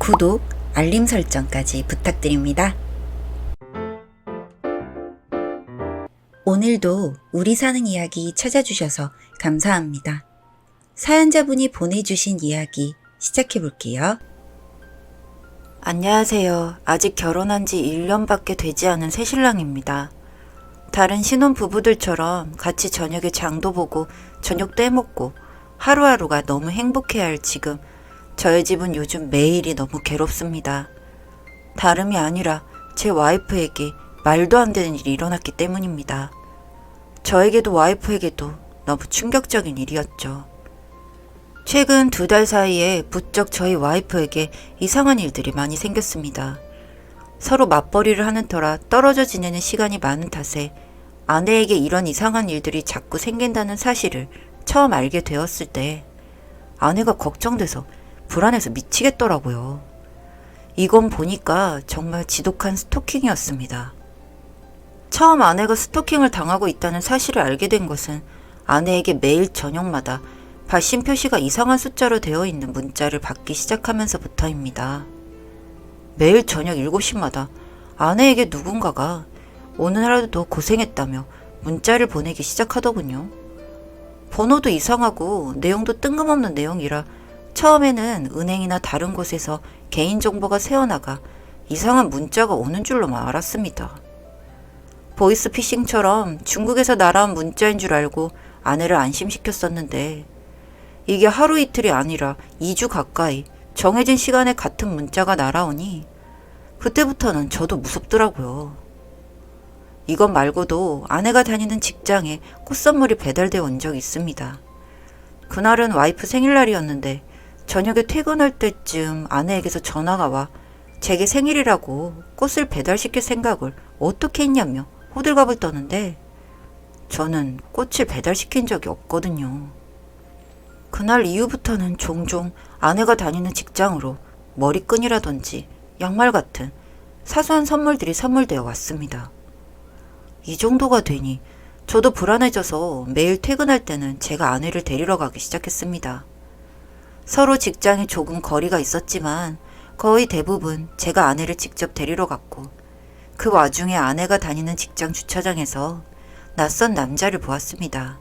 구독, 알림 설정까지 부탁드립니다. 오늘도 우리 사는 이야기 찾아주셔서 감사합니다. 사연자분이 보내주신 이야기 시작해볼게요. 안녕하세요. 아직 결혼한 지 1년밖에 되지 않은 새신랑입니다. 다른 신혼부부들처럼 같이 저녁에 장도 보고 저녁도 해먹고 하루하루가 너무 행복해야 할 지금 저의 집은 요즘 매일이 너무 괴롭습니다. 다름이 아니라 제 와이프에게 말도 안 되는 일이 일어났기 때문입니다. 저에게도 와이프에게도 너무 충격적인 일이었죠. 최근 2달 사이에 부쩍 저희 와이프에게 이상한 일들이 많이 생겼습니다. 서로 맞벌이를 하는 터라 떨어져 지내는 시간이 많은 탓에 아내에게 이런 이상한 일들이 자꾸 생긴다는 사실을 처음 알게 되었을 때 아내가 걱정돼서 불안해서 미치겠더라고요. 이건 보니까 정말 지독한 스토킹이었습니다. 처음 아내가 스토킹을 당하고 있다는 사실을 알게 된 것은 아내에게 매일 저녁마다 발신 표시가 이상한 숫자로 되어 있는 문자를 받기 시작하면서부터입니다. 매일 저녁 7시마다 아내에게 누군가가 오늘 하루도 고생했다며 문자를 보내기 시작하더군요. 번호도 이상하고 내용도 뜬금없는 내용이라 처음에는 은행이나 다른 곳에서 개인정보가 새어나가 이상한 문자가 오는 줄로만 알았습니다. 보이스피싱처럼 중국에서 날아온 문자인 줄 알고 아내를 안심시켰었는데 이게 하루 이틀이 아니라 2주 가까이 정해진 시간에 같은 문자가 날아오니 그때부터는 저도 무섭더라고요. 이것 말고도 아내가 다니는 직장에 꽃선물이 배달되어 온 적이 있습니다. 그날은 와이프 생일날이었는데 저녁에 퇴근할 때쯤 아내에게서 전화가 와 제게 생일이라고 꽃을 배달시킬 생각을 어떻게 했냐며 호들갑을 떠는데 저는 꽃을 배달시킨 적이 없거든요. 그날 이후부터는 종종 아내가 다니는 직장으로 머리끈이라든지 양말 같은 사소한 선물들이 선물되어 왔습니다. 이 정도가 되니 저도 불안해져서 매일 퇴근할 때는 제가 아내를 데리러 가기 시작했습니다. 서로 직장이 조금 거리가 있었지만 거의 대부분 제가 아내를 직접 데리러 갔고 그 와중에 아내가 다니는 직장 주차장에서 낯선 남자를 보았습니다.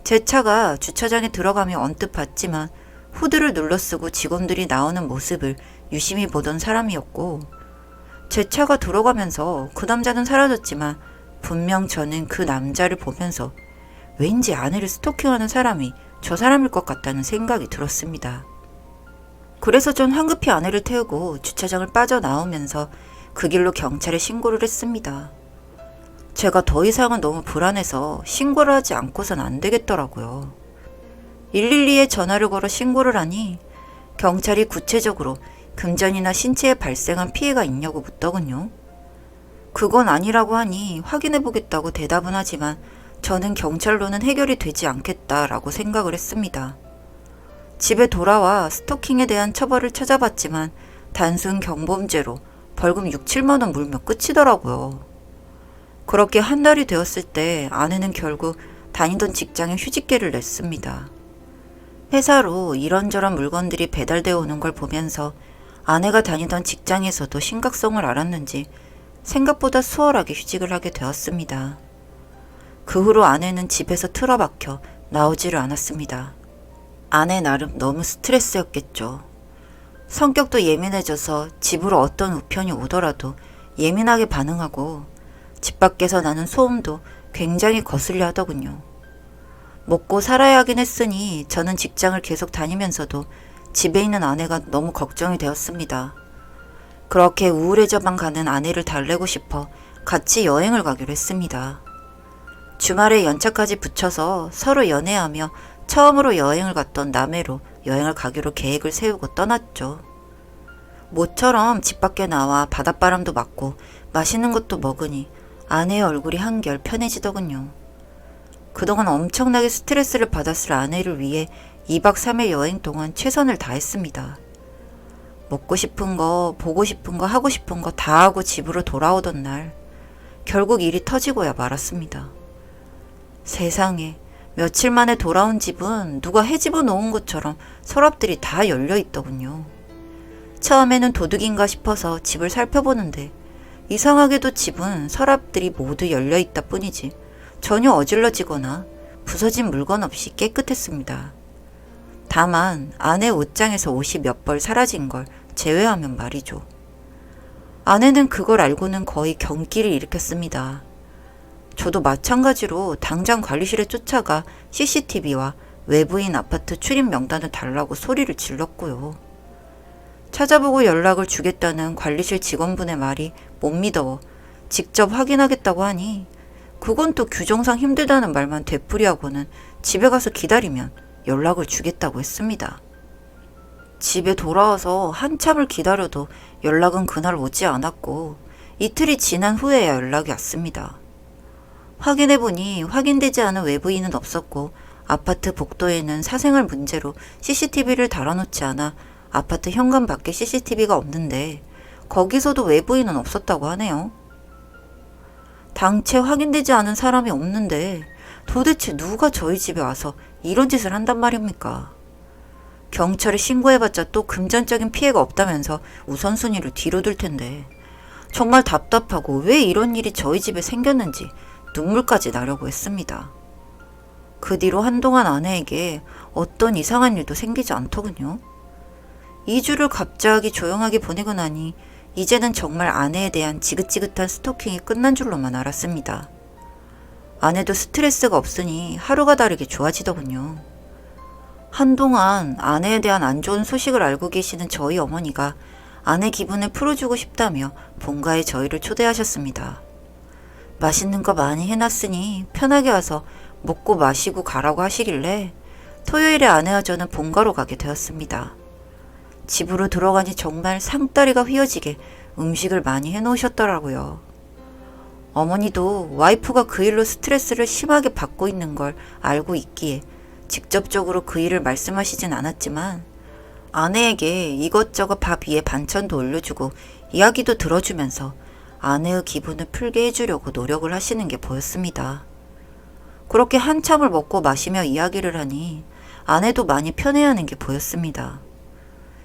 제 차가 주차장에 들어가며 언뜻 봤지만 후드를 눌러쓰고 직원들이 나오는 모습을 유심히 보던 사람이었고 제 차가 들어가면서 그 남자는 사라졌지만 분명 저는 그 남자를 보면서 왠지 아내를 스토킹하는 사람이 저 사람일 것 같다는 생각이 들었습니다. 그래서 전 황급히 아내를 태우고 주차장을 빠져나오면서 그 길로 경찰에 신고를 했습니다. 제가 더 이상은 너무 불안해서 신고를 하지 않고선 안 되겠더라고요. 112에 전화를 걸어 신고를 하니 경찰이 구체적으로 금전이나 신체에 발생한 피해가 있냐고 묻더군요. 그건 아니라고 하니 확인해보겠다고 대답은 하지만 저는 경찰로는 해결이 되지 않겠다라고 생각을 했습니다. 집에 돌아와 스토킹에 대한 처벌을 찾아봤지만 단순 경범죄로 벌금 6, 7만 원 물면 끝이더라고요. 그렇게 한 달이 되었을 때 아내는 결국 다니던 직장에 휴직계를 냈습니다. 회사로 이런저런 물건들이 배달되어 오는 걸 보면서 아내가 다니던 직장에서도 심각성을 알았는지 생각보다 수월하게 휴직을 하게 되었습니다. 그 후로 아내는 집에서 틀어박혀 나오지를 않았습니다. 아내 나름 너무 스트레스였겠죠. 성격도 예민해져서 집으로 어떤 우편이 오더라도 예민하게 반응하고 집 밖에서 나는 소음도 굉장히 거슬려 하더군요. 먹고 살아야 하긴 했으니 저는 직장을 계속 다니면서도 집에 있는 아내가 너무 걱정이 되었습니다. 그렇게 우울해져만 가는 아내를 달래고 싶어 같이 여행을 가기로 했습니다. 주말에 연차까지 붙여서 서로 연애하며 처음으로 여행을 갔던 남해로 여행을 가기로 계획을 세우고 떠났죠. 모처럼 집 밖에 나와 바닷바람도 맞고 맛있는 것도 먹으니 아내의 얼굴이 한결 편해지더군요. 그동안 엄청나게 스트레스를 받았을 아내를 위해 2박 3일 여행 동안 최선을 다했습니다. 먹고 싶은 거, 보고 싶은 거, 하고 싶은 거 다 하고 집으로 돌아오던 날 결국 일이 터지고야 말았습니다. 세상에, 며칠 만에 돌아온 집은 누가 헤집어 놓은 것처럼 서랍들이 다 열려 있더군요. 처음에는 도둑인가 싶어서 집을 살펴보는데 이상하게도 집은 서랍들이 모두 열려있다 뿐이지 전혀 어질러지거나 부서진 물건 없이 깨끗했습니다. 다만 아내 옷장에서 옷이 몇 벌 사라진 걸 제외하면 말이죠. 아내는 그걸 알고는 거의 경기를 일으켰습니다. 저도 마찬가지로 당장 관리실에 쫓아가 CCTV와 외부인 아파트 출입 명단을 달라고 소리를 질렀고요. 찾아보고 연락을 주겠다는 관리실 직원분의 말이 못 믿어 직접 확인하겠다고 하니 그건 또 규정상 힘들다는 말만 되풀이하고는 집에 가서 기다리면 연락을 주겠다고 했습니다. 집에 돌아와서 한참을 기다려도 연락은 그날 오지 않았고 이틀이 지난 후에야 연락이 왔습니다. 확인해보니 확인되지 않은 외부인은 없었고 아파트 복도에는 사생활 문제로 CCTV를 달아놓지 않아 아파트 현관 밖에 CCTV가 없는데 거기서도 외부인은 없었다고 하네요. 당최 확인되지 않은 사람이 없는데 도대체 누가 저희 집에 와서 이런 짓을 한단 말입니까? 경찰에 신고해봤자 또 금전적인 피해가 없다면서 우선순위를 뒤로 둘 텐데 정말 답답하고 왜 이런 일이 저희 집에 생겼는지 눈물까지 나려고 했습니다. 그 뒤로 한동안 아내에게 어떤 이상한 일도 생기지 않더군요. 2주를 갑자기 조용하게 보내고 나니 이제는 정말 아내에 대한 지긋지긋한 스토킹이 끝난 줄로만 알았습니다. 아내도 스트레스가 없으니 하루가 다르게 좋아지더군요. 한동안 아내에 대한 안 좋은 소식을 알고 계시는 저희 어머니가 아내 기분을 풀어주고 싶다며 본가에 저희를 초대하셨습니다. 맛있는 거 많이 해놨으니 편하게 와서 먹고 마시고 가라고 하시길래 토요일에 아내와 저는 본가로 가게 되었습니다. 집으로 들어가니 정말 상다리가 휘어지게 음식을 많이 해놓으셨더라고요. 어머니도 와이프가 그 일로 스트레스를 심하게 받고 있는 걸 알고 있기에 직접적으로 그 일을 말씀하시진 않았지만 아내에게 이것저것 밥 위에 반찬도 올려주고 이야기도 들어주면서 아내의 기분을 풀게 해주려고 노력을 하시는 게 보였습니다. 그렇게 한참을 먹고 마시며 이야기를 하니 아내도 많이 편해하는 게 보였습니다.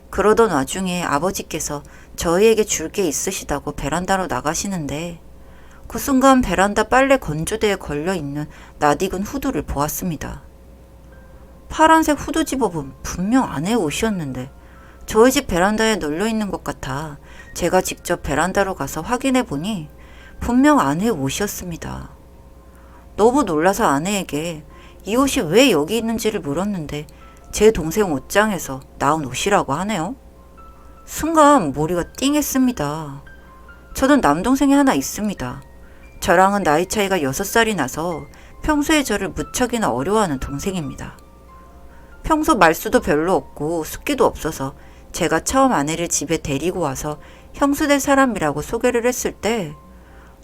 그러던 와중에 아버지께서 저희에게 줄 게 있으시다고 베란다로 나가시는데 그 순간 베란다 빨래 건조대에 걸려있는 낯익은 후드를 보았습니다. 파란색 후드 집업은 분명 아내의 옷이었는데 저희 집 베란다에 널려있는 것 같아 제가 직접 베란다로 가서 확인해 보니 분명 아내의 옷이었습니다. 너무 놀라서 아내에게 이 옷이 왜 여기 있는지를 물었는데 제 동생 옷장에서 나온 옷이라고 하네요. 순간 머리가 띵했습니다. 저는 남동생이 하나 있습니다. 저랑은 나이 차이가 6살이 나서 평소에 저를 무척이나 어려워하는 동생입니다. 평소 말수도 별로 없고 숫기도 없어서 제가 처음 아내를 집에 데리고 와서 형수될 사람이라고 소개를 했을 때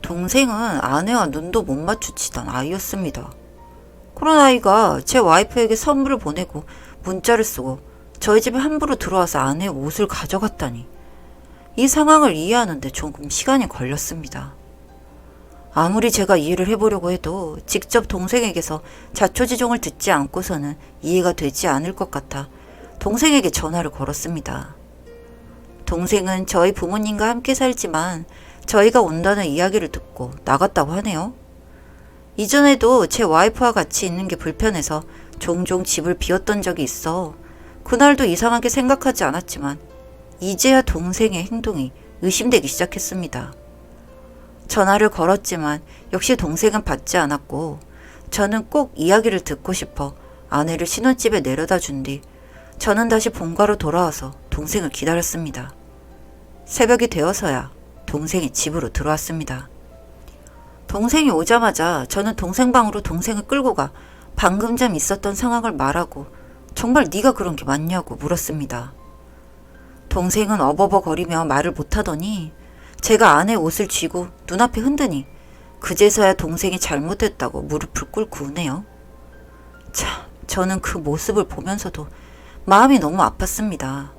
동생은 아내와 눈도 못 마주치던 아이였습니다. 그런 아이가 제 와이프에게 선물을 보내고 문자를 쓰고 저희 집에 함부로 들어와서 아내의 옷을 가져갔다니 이 상황을 이해하는데 조금 시간이 걸렸습니다. 아무리 제가 이해를 해보려고 해도 직접 동생에게서 자초지종을 듣지 않고서는 이해가 되지 않을 것 같아 동생에게 전화를 걸었습니다. 동생은 저희 부모님과 함께 살지만 저희가 온다는 이야기를 듣고 나갔다고 하네요. 이전에도 제 와이프와 같이 있는 게 불편해서 종종 집을 비웠던 적이 있어 그날도 이상하게 생각하지 않았지만 이제야 동생의 행동이 의심되기 시작했습니다. 전화를 걸었지만 역시 동생은 받지 않았고 저는 꼭 이야기를 듣고 싶어 아내를 신혼집에 내려다 준 뒤 저는 다시 본가로 돌아와서 동생을 기다렸습니다. 새벽이 되어서야 동생이 집으로 들어왔습니다. 동생이 오자마자 저는 동생 방으로 동생을 끌고 가 방금 전 있었던 상황을 말하고 정말 네가 그런 게 맞냐고 물었습니다. 동생은 어버버거리며 말을 못하더니 제가 아내 옷을 쥐고 눈앞에 흔드니 그제서야 동생이 잘못했다고 무릎을 꿇고 우네요. 참, 저는 그 모습을 보면서도 마음이 너무 아팠습니다.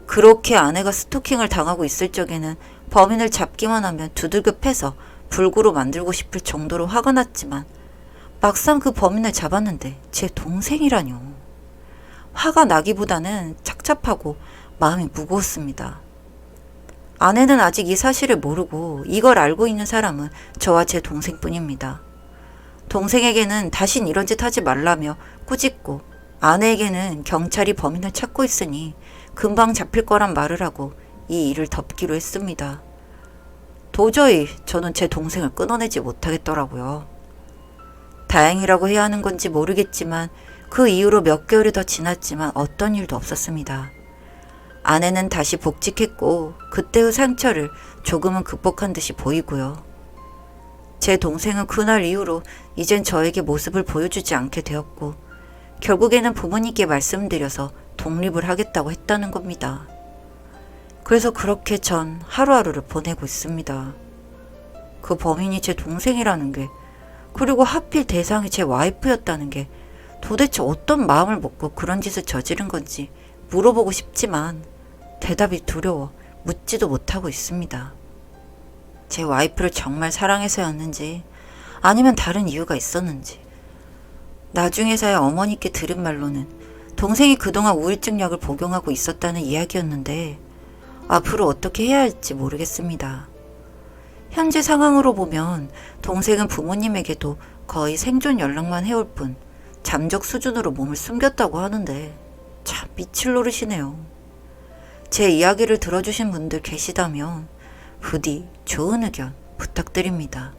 그렇게 아내가 스토킹을 당하고 있을 적에는 범인을 잡기만 하면 두들겨 패서 불구로 만들고 싶을 정도로 화가 났지만 막상 그 범인을 잡았는데 제 동생이라뇨. 화가 나기보다는 착잡하고 마음이 무거웠습니다. 아내는 아직 이 사실을 모르고 이걸 알고 있는 사람은 저와 제 동생뿐입니다. 동생에게는 다신 이런 짓 하지 말라며 꾸짖고, 아내에게는 경찰이 범인을 찾고 있으니 금방 잡힐 거란 말을 하고 이 일을 덮기로 했습니다. 도저히 저는 제 동생을 끊어내지 못하겠더라고요. 다행이라고 해야 하는 건지 모르겠지만 그 이후로 몇 개월이 더 지났지만 어떤 일도 없었습니다. 아내는 다시 복직했고 그때의 상처를 조금은 극복한 듯이 보이고요. 제 동생은 그날 이후로 이젠 저에게 모습을 보여주지 않게 되었고 결국에는 부모님께 말씀드려서 독립을 하겠다고 했다는 겁니다. 그래서 그렇게 전 하루하루를 보내고 있습니다. 그 범인이 제 동생이라는 게, 그리고 하필 대상이 제 와이프였다는 게 도대체 어떤 마음을 먹고 그런 짓을 저지른 건지 물어보고 싶지만 대답이 두려워 묻지도 못하고 있습니다. 제 와이프를 정말 사랑해서였는지 아니면 다른 이유가 있었는지. 나중에서야 어머니께 들은 말로는 동생이 그동안 우울증 약을 복용하고 있었다는 이야기였는데 앞으로 어떻게 해야 할지 모르겠습니다. 현재 상황으로 보면 동생은 부모님에게도 거의 생존 연락만 해올 뿐 잠적 수준으로 몸을 숨겼다고 하는데 참 미칠 노릇이네요. 제 이야기를 들어주신 분들 계시다면 부디 좋은 의견 부탁드립니다.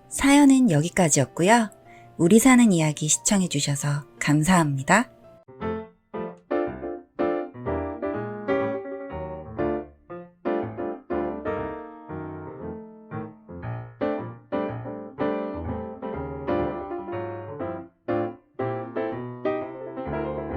사연은 여기까지였고요. 우리 사는 이야기 시청해주셔서 감사합니다.